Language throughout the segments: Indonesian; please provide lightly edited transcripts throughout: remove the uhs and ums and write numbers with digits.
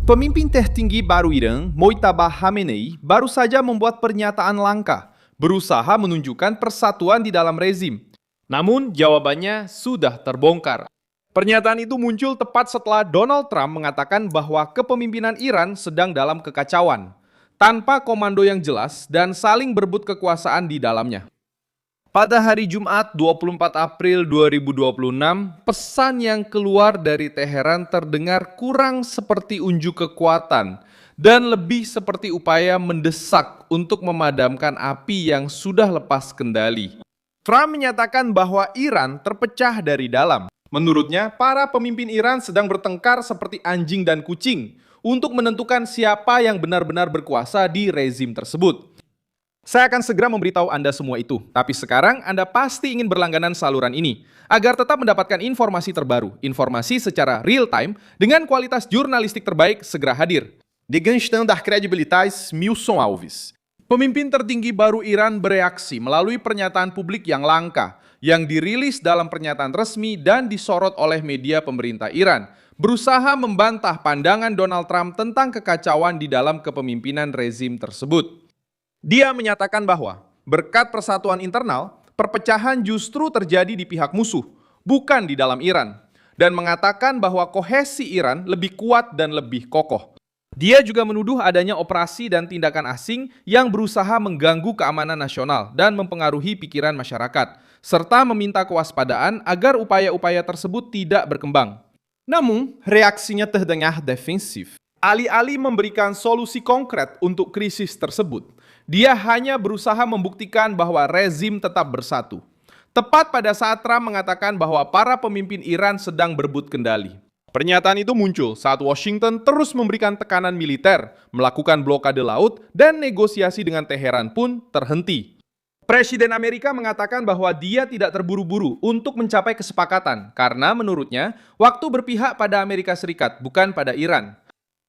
Pemimpin tertinggi baru Iran, Mojtaba Khamenei, baru saja membuat pernyataan langka, berusaha menunjukkan persatuan di dalam rezim. Namun, jawabannya sudah terbongkar. Pernyataan itu muncul tepat setelah Donald Trump mengatakan bahwa kepemimpinan Iran sedang dalam kekacauan, tanpa komando yang jelas dan saling berebut kekuasaan di dalamnya. Pada hari Jumat 24 April 2026, pesan yang keluar dari Teheran terdengar kurang seperti unjuk kekuatan dan lebih seperti upaya mendesak untuk memadamkan api yang sudah lepas kendali. Trump menyatakan bahwa Iran terpecah dari dalam. Menurutnya, para pemimpin Iran sedang bertengkar seperti anjing dan kucing untuk menentukan siapa yang benar-benar berkuasa di rezim tersebut. Saya akan segera memberitahu Anda semua itu, tapi sekarang Anda pasti ingin berlangganan saluran ini, agar tetap mendapatkan informasi terbaru, informasi secara real-time, dengan kualitas jurnalistik terbaik segera hadir. Dengan standar kredibilitas Milson Alves. Pemimpin tertinggi baru Iran bereaksi melalui pernyataan publik yang langka, yang dirilis dalam pernyataan resmi dan disorot oleh media pemerintah Iran, berusaha membantah pandangan Donald Trump tentang kekacauan di dalam kepemimpinan rezim tersebut. Dia menyatakan bahwa berkat persatuan internal, perpecahan justru terjadi di pihak musuh, bukan di dalam Iran, dan mengatakan bahwa kohesi Iran lebih kuat dan lebih kokoh. Dia juga menuduh adanya operasi dan tindakan asing yang berusaha mengganggu keamanan nasional dan mempengaruhi pikiran masyarakat, serta meminta kewaspadaan agar upaya-upaya tersebut tidak berkembang. Namun, reaksinya terdengar defensif. Alih-alih memberikan solusi konkret untuk krisis tersebut, dia hanya berusaha membuktikan bahwa rezim tetap bersatu. Tepat pada saat Trump mengatakan bahwa para pemimpin Iran sedang berebut kendali. Pernyataan itu muncul saat Washington terus memberikan tekanan militer, melakukan blokade laut, dan negosiasi dengan Teheran pun terhenti. Presiden Amerika mengatakan bahwa dia tidak terburu-buru untuk mencapai kesepakatan karena menurutnya waktu berpihak pada Amerika Serikat bukan pada Iran.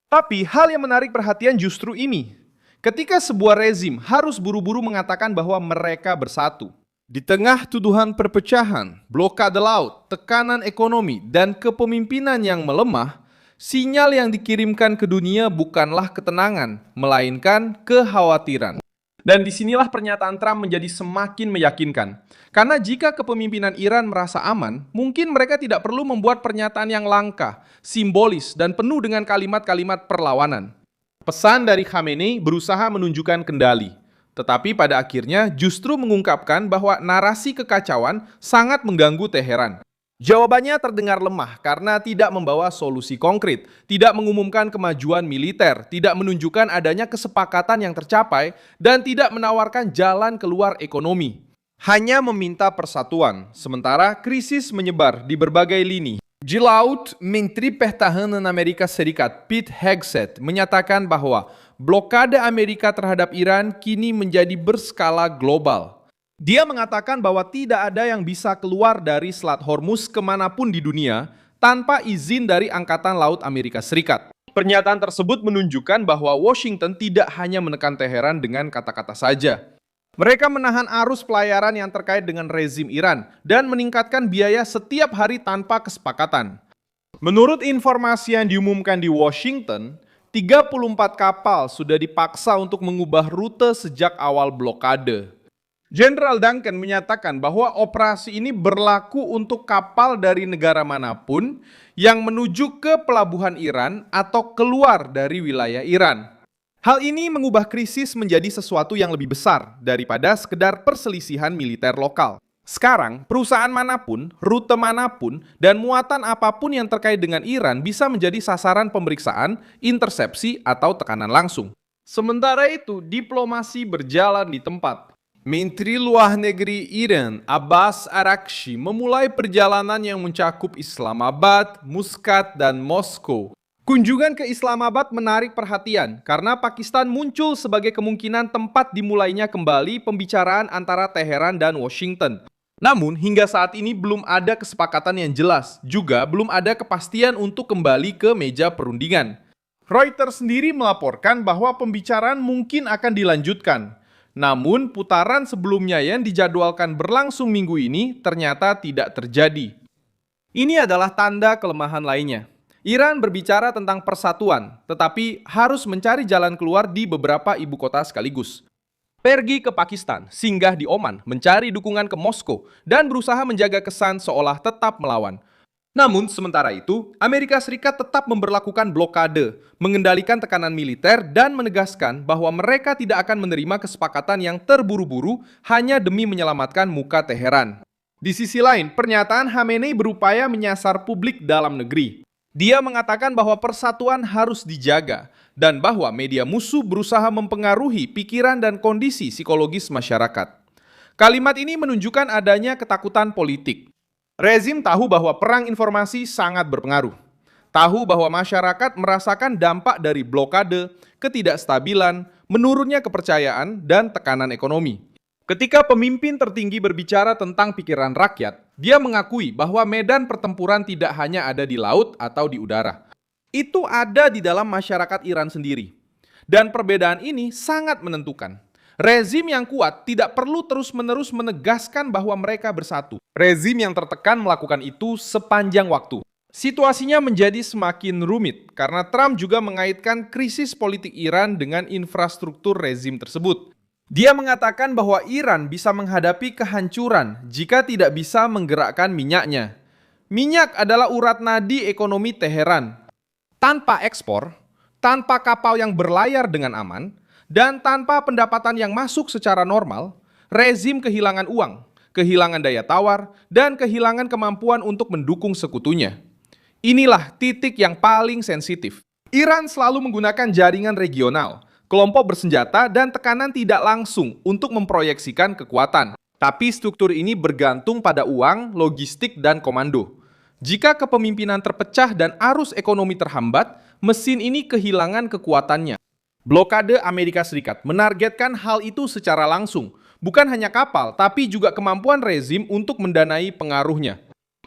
Tapi hal yang menarik perhatian justru ini. Ketika sebuah rezim harus buru-buru mengatakan bahwa mereka bersatu. Di tengah tuduhan perpecahan, blokade laut, tekanan ekonomi, dan kepemimpinan yang melemah, sinyal yang dikirimkan ke dunia bukanlah ketenangan, melainkan kekhawatiran. Dan disinilah pernyataan Trump menjadi semakin meyakinkan. Karena jika kepemimpinan Iran merasa aman, mungkin mereka tidak perlu membuat pernyataan yang langka, simbolis, dan penuh dengan kalimat-kalimat perlawanan. Pesan dari Khamenei berusaha menunjukkan kendali, tetapi pada akhirnya justru mengungkapkan bahwa narasi kekacauan sangat mengganggu Teheran. Jawabannya terdengar lemah karena tidak membawa solusi konkret, tidak mengumumkan kemajuan militer, tidak menunjukkan adanya kesepakatan yang tercapai, dan tidak menawarkan jalan keluar ekonomi. Hanya meminta persatuan, sementara krisis menyebar di berbagai lini. Di laut, Menteri Pertahanan Amerika Serikat Pete Hegseth menyatakan bahwa blokade Amerika terhadap Iran kini menjadi berskala global. Dia mengatakan bahwa tidak ada yang bisa keluar dari Selat Hormuz kemanapun di dunia tanpa izin dari Angkatan Laut Amerika Serikat. Pernyataan tersebut menunjukkan bahwa Washington tidak hanya menekan Teheran dengan kata-kata saja. Mereka menahan arus pelayaran yang terkait dengan rezim Iran dan meningkatkan biaya setiap hari tanpa kesepakatan. Menurut informasi yang diumumkan di Washington, 34 kapal sudah dipaksa untuk mengubah rute sejak awal blokade. Jenderal Duncan menyatakan bahwa operasi ini berlaku untuk kapal dari negara manapun yang menuju ke pelabuhan Iran atau keluar dari wilayah Iran. Hal ini mengubah krisis menjadi sesuatu yang lebih besar daripada sekedar perselisihan militer lokal. Sekarang, perusahaan manapun, rute manapun, dan muatan apapun yang terkait dengan Iran bisa menjadi sasaran pemeriksaan, intersepsi, atau tekanan langsung. Sementara itu, diplomasi berjalan di tempat. Menteri Luar Negeri Iran, Abbas Araghchi, memulai perjalanan yang mencakup Islamabad, Muscat, dan Moskow. Kunjungan ke Islamabad menarik perhatian karena Pakistan muncul sebagai kemungkinan tempat dimulainya kembali pembicaraan antara Teheran dan Washington. Namun, hingga saat ini belum ada kesepakatan yang jelas, juga belum ada kepastian untuk kembali ke meja perundingan. Reuters sendiri melaporkan bahwa pembicaraan mungkin akan dilanjutkan. Namun, putaran sebelumnya yang dijadwalkan berlangsung minggu ini ternyata tidak terjadi. Ini adalah tanda kelemahan lainnya. Iran berbicara tentang persatuan, tetapi harus mencari jalan keluar di beberapa ibu kota sekaligus. Pergi ke Pakistan, singgah di Oman, mencari dukungan ke Moskow, dan berusaha menjaga kesan seolah tetap melawan. Namun, sementara itu, Amerika Serikat tetap memberlakukan blokade, mengendalikan tekanan militer, dan menegaskan bahwa mereka tidak akan menerima kesepakatan yang terburu-buru hanya demi menyelamatkan muka Teheran. Di sisi lain, pernyataan Khamenei berupaya menyasar publik dalam negeri. Dia mengatakan bahwa persatuan harus dijaga dan bahwa media musuh berusaha mempengaruhi pikiran dan kondisi psikologis masyarakat. Kalimat ini menunjukkan adanya ketakutan politik. Rezim tahu bahwa perang informasi sangat berpengaruh. Tahu bahwa masyarakat merasakan dampak dari blokade, ketidakstabilan, menurunnya kepercayaan, dan tekanan ekonomi. Ketika pemimpin tertinggi berbicara tentang pikiran rakyat, dia mengakui bahwa medan pertempuran tidak hanya ada di laut atau di udara. Itu ada di dalam masyarakat Iran sendiri. Dan perbedaan ini sangat menentukan. Rezim yang kuat tidak perlu terus-menerus menegaskan bahwa mereka bersatu. Rezim yang tertekan melakukan itu sepanjang waktu. Situasinya menjadi semakin rumit karena Trump juga mengaitkan krisis politik Iran dengan infrastruktur rezim tersebut. Dia mengatakan bahwa Iran bisa menghadapi kehancuran jika tidak bisa menggerakkan minyaknya. Minyak adalah urat nadi ekonomi Teheran. Tanpa ekspor, tanpa kapal yang berlayar dengan aman, dan tanpa pendapatan yang masuk secara normal, rezim kehilangan uang, kehilangan daya tawar, dan kehilangan kemampuan untuk mendukung sekutunya. Inilah titik yang paling sensitif. Iran selalu menggunakan jaringan regional, kelompok bersenjata, dan tekanan tidak langsung untuk memproyeksikan kekuatan. Tapi struktur ini bergantung pada uang, logistik, dan komando. Jika kepemimpinan terpecah dan arus ekonomi terhambat, mesin ini kehilangan kekuatannya. Blokade Amerika Serikat menargetkan hal itu secara langsung, bukan hanya kapal, tapi juga kemampuan rezim untuk mendanai pengaruhnya.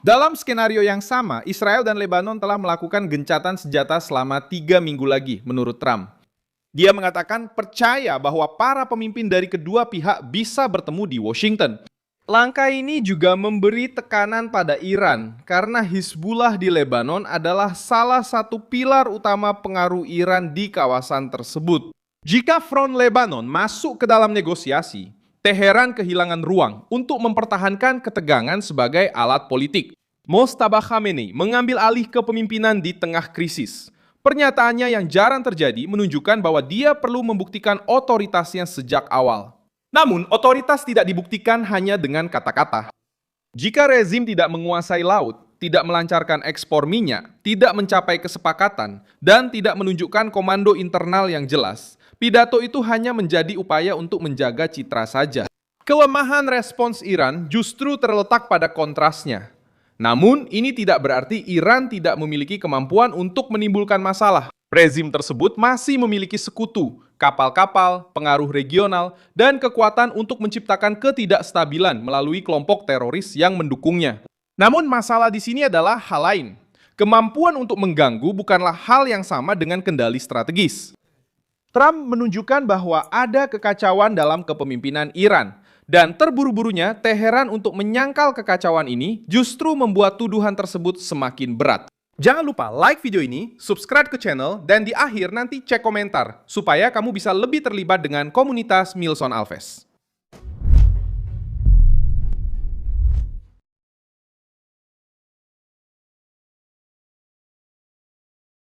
Dalam skenario yang sama, Israel dan Lebanon telah melakukan gencatan senjata selama 3 minggu lagi, menurut Trump. Dia mengatakan percaya bahwa para pemimpin dari kedua pihak bisa bertemu di Washington. Langkah ini juga memberi tekanan pada Iran karena Hizbullah di Lebanon adalah salah satu pilar utama pengaruh Iran di kawasan tersebut. Jika front Lebanon masuk ke dalam negosiasi, Teheran kehilangan ruang untuk mempertahankan ketegangan sebagai alat politik. Mojtaba Khamenei mengambil alih kepemimpinan di tengah krisis. Pernyataannya yang jarang terjadi menunjukkan bahwa dia perlu membuktikan otoritasnya sejak awal. Namun, otoritas tidak dibuktikan hanya dengan kata-kata. Jika rezim tidak menguasai laut, tidak melancarkan ekspor minyak, tidak mencapai kesepakatan, dan tidak menunjukkan komando internal yang jelas, pidato itu hanya menjadi upaya untuk menjaga citra saja. Kelemahan respons Iran justru terletak pada kontrasnya. Namun, ini tidak berarti Iran tidak memiliki kemampuan untuk menimbulkan masalah. Rezim tersebut masih memiliki sekutu, kapal-kapal, pengaruh regional, dan kekuatan untuk menciptakan ketidakstabilan melalui kelompok teroris yang mendukungnya. Namun, masalah di sini adalah hal lain. Kemampuan untuk mengganggu bukanlah hal yang sama dengan kendali strategis. Trump menunjukkan bahwa ada kekacauan dalam kepemimpinan Iran. Dan terburu-burunya, Teheran untuk menyangkal kekacauan ini justru membuat tuduhan tersebut semakin berat. Jangan lupa like video ini, subscribe ke channel, dan di akhir nanti cek komentar, supaya kamu bisa lebih terlibat dengan komunitas Milson Alves.